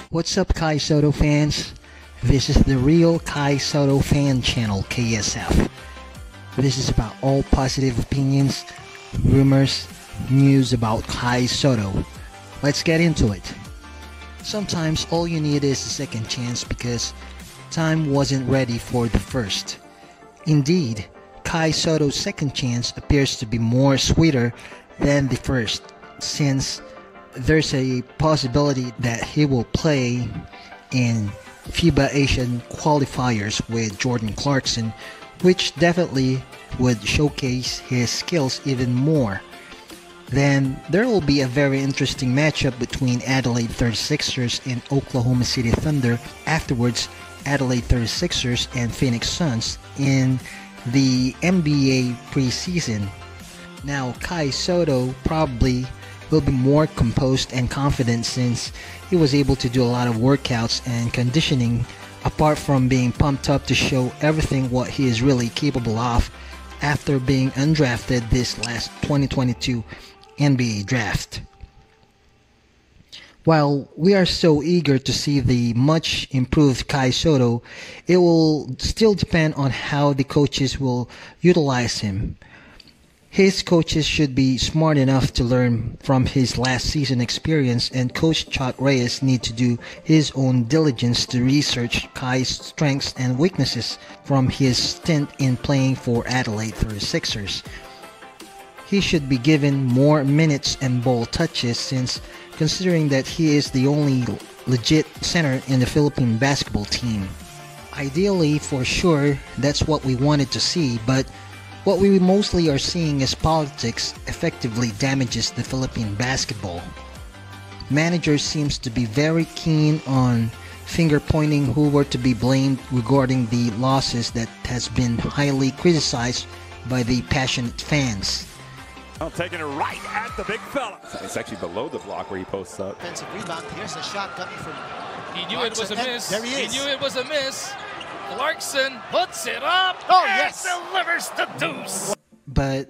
What's up, Kai Sotto fans? This is the Real Kai Sotto Fan Channel, KSF. This is about all positive opinions, rumors, news about Kai Sotto. Let's get into it. Sometimes all you need is a second chance because time wasn't ready for the first. Indeed, Kai Sotto's second chance appears to be more sweeter than the first, since there's a possibility that he will play in Fiba Asian qualifiers with Jordan Clarkson, which definitely would showcase his skills even more. Then there will be a very interesting matchup between Adelaide 36ers and Oklahoma City Thunder. Afterwards, Adelaide 36ers and Phoenix Suns in the NBA preseason. Now, Kai Sotto probably will be more composed and confident since he was able to do a lot of workouts and conditioning apart from being pumped up to show everything what he is really capable of after being undrafted this last 2022 NBA draft. While we are so eager to see the much improved Kai Sotto, it will still depend on how the coaches will utilize him. His coaches should be smart enough to learn from his last season experience, and Coach Chuck Reyes need to do his own diligence to research Kai's strengths and weaknesses from his stint in playing for Adelaide 36ers. He should be given more minutes and ball touches, since considering that he is the only legit center in the Philippine basketball team. Ideally, for sure, that's what we wanted to see, but what we mostly are seeing is politics effectively damages the Philippine basketball. Managers seems to be very keen on finger-pointing who were to be blamed regarding the losses that has been highly criticized by the passionate fans. Oh, taking it right at the big fella. It's actually below the block where he posts up. Defensive rebound. Here's a shot coming from. He knew it was a miss. There he is. He knew it was a miss. Clarkson puts it up and delivers the deuce. But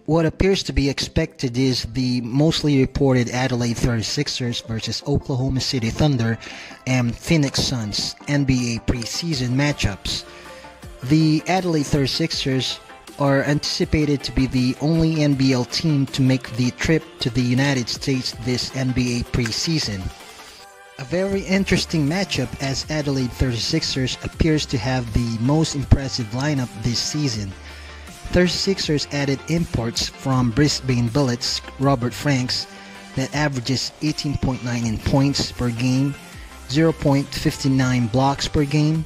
what appears to be expected is the mostly reported Adelaide 36ers versus Oklahoma City Thunder and Phoenix Suns NBA preseason matchups. The Adelaide 36ers are anticipated to be the only NBL team to make the trip to the United States this NBA preseason. A very interesting matchup, as Adelaide 36ers appears to have the most impressive lineup this season. 36ers added imports from Brisbane Bullets Robert Franks that averages 18.9 in points per game, 0.59 blocks per game,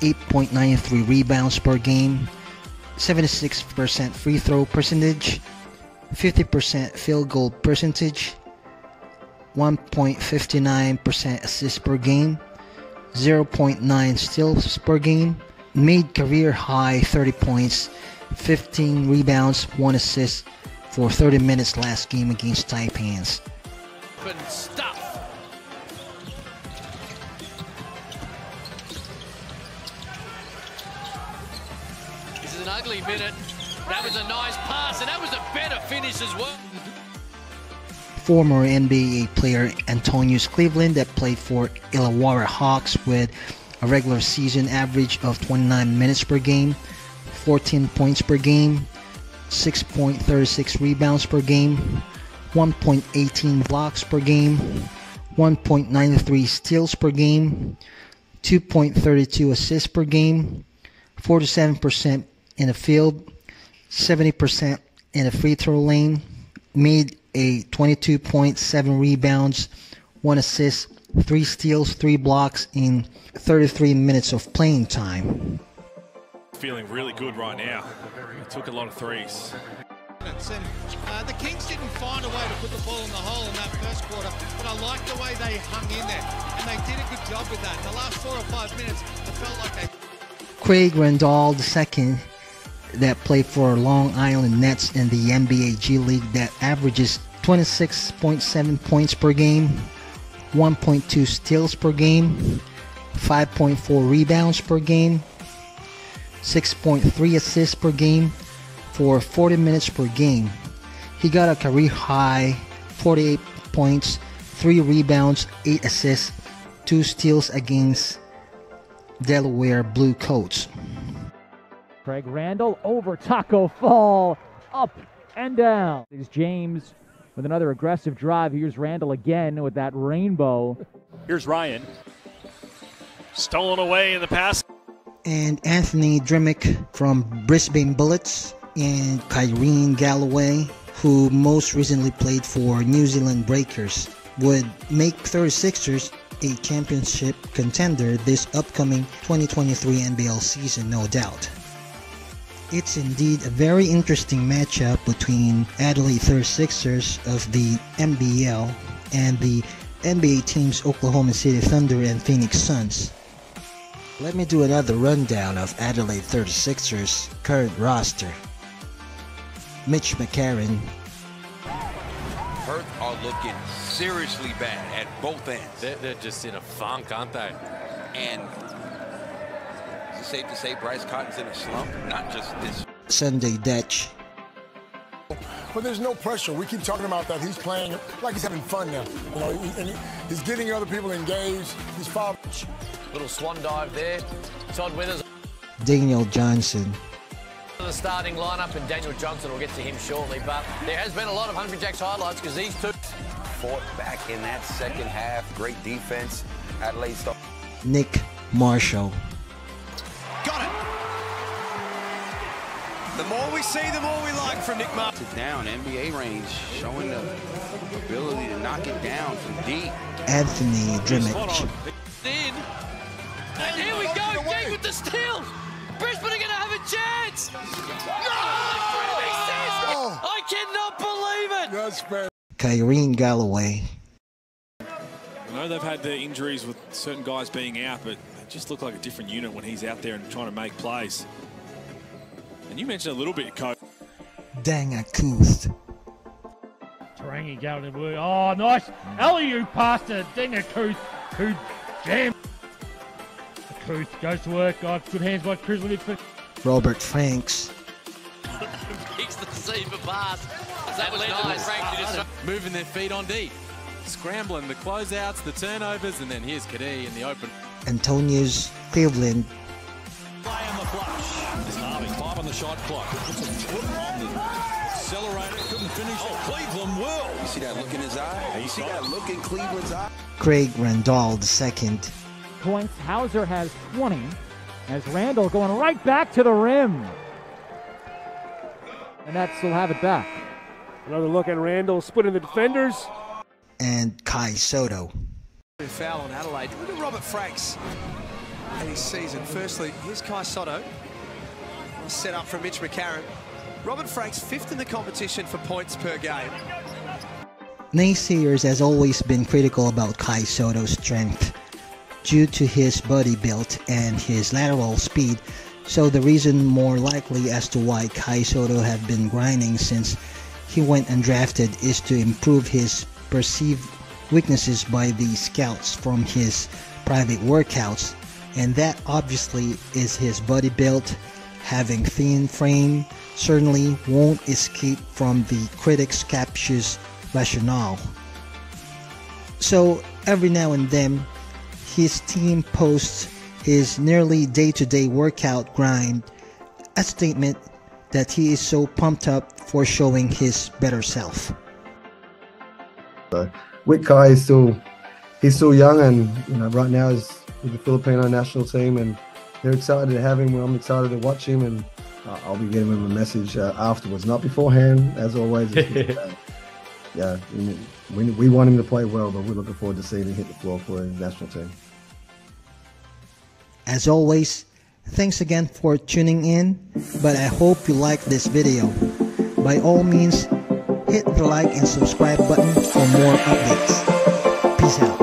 8.93 rebounds per game, 76% free throw percentage, 50% field goal percentage, 1.59% assists per game, 0.9 steals per game, made career high 30 points, 15 rebounds, 1 assist for 30 minutes last game against Taipans. Couldn't stop. This is an ugly minute. That was a nice pass, and that was a better finish as well. Former NBA player Antonius Cleveland that played for Illawarra Hawks with a regular season average of 29 minutes per game, 14 points per game, 6.36 rebounds per game, 1.18 blocks per game, 1.93 steals per game, 2.32 assists per game, 47% in the field, 70% in the free throw lane, made a 22.7 rebounds, 1 assist, 3 steals, 3 blocks in 33 minutes of playing time. Feeling really good right now. He took a lot of threes. And the Kings didn't find a way to put the ball in the hole in that first quarter, but I like the way they hung in there, and they did it good job with that. In the last 4 or 5 minutes, it felt like they... Craig Randall II, that played for Long Island Nets in the NBA G League, that averages 26.7 points per game, 1.2 steals per game, 5.4 rebounds per game, 6.3 assists per game for 40 minutes per game. He got a career high 48 points, 3 rebounds, 8 assists, 2 steals against Delaware Blue Coats. Craig Randall over Taco Fall, up and down. Here's James with another aggressive drive. Here's Randall again with that rainbow. Here's Ryan. Stolen away in the pass. And Anthony Drimmick from Brisbane Bullets, and Kyrene Galloway, who most recently played for New Zealand Breakers, would make 36ers a championship contender this upcoming 2023 NBL season, no doubt. It's indeed a very interesting matchup between Adelaide 36ers of the NBL and the NBA teams Oklahoma City Thunder and Phoenix Suns. Let me do another rundown of Adelaide 36ers' current roster. Mitch McCarron. Perth are looking seriously bad at both ends. They're just in a funk, aren't they? And is it safe to say Bryce Cotton's in a slump? Not just this. Sunday Dutch. But there's no pressure. We keep talking about that. He's playing like he's having fun now. You know, he's getting other people engaged. He's fouled. Little swan dive there. Todd Withers. Daniel Johnson. The starting lineup, and Daniel Johnson will get to him shortly, but there has been a lot of Hungry Jacks highlights because these two fought back in that second half. Great defense. Adelaide stop. Nick Marshall. Got it! The more we see, the more we like from Nick Marshall. Down, NBA range, showing the ability to knock it down from deep. Anthony Drimmick. in. And here we go, Gang with the steal. Brisbane are going to have a chance. No! I cannot believe it. That's fair. Kyrene Galloway. I know they've had the injuries with certain guys being out, but they just look like a different unit when he's out there and trying to make plays. And you mentioned a little bit, Coach. Dang Akuth. Tarangi going to work. Oh, nice. alley-oop pass to Akuth, who jammed. Akuth goes to work. Oh, good hands by Krislevich. Robert Franks. Picks the receiver pass. That was nice. Frank just moving their feet on deep. Scrambling the closeouts, the turnovers, and then here's Kadee in the open. Antonius Cleveland. Play on the flush. It's Harvey, 5 on the shot clock. Puts a foot on the accelerator. Couldn't finish. Oh, Cleveland will. You see that look in his eye? You see that look in Cleveland's eye? Craig Randall II. Points. Hauser has 20. As Randall going right back to the rim. And Nets will have it back. Another look at Randall splitting the defenders. And Kai Sotto. Foul on Adelaide. Look at Robert Franks and his season. Firstly, here's Kai Sotto. Set up from Mitch McCarron. Robert Franks 5th in the competition for points per game. Naysayers has always been critical about Kai Sotto's strength due to his body build and his lateral speed. So the reason more likely as to why Kai Sotto have been grinding since he went undrafted is to improve his perceived weaknesses by the scouts from his private workouts, and that obviously is his body build. Having thin frame certainly won't escape from the critics' captious rationale. So every now and then his team posts his nearly day-to-day workout grind, a statement that he is so pumped up for showing his better self. With Kai, he's still young, and right now he's with the Filipino national team, and they're excited to have him. I'm excited to watch him, and I'll be giving him a message afterwards, not beforehand, as always. Yeah, we want him to play well, but we're looking forward to seeing him hit the floor for his national team. As always, thanks again for tuning in, but I hope you like this video. By all means, hit the like and subscribe button for more updates. Peace out.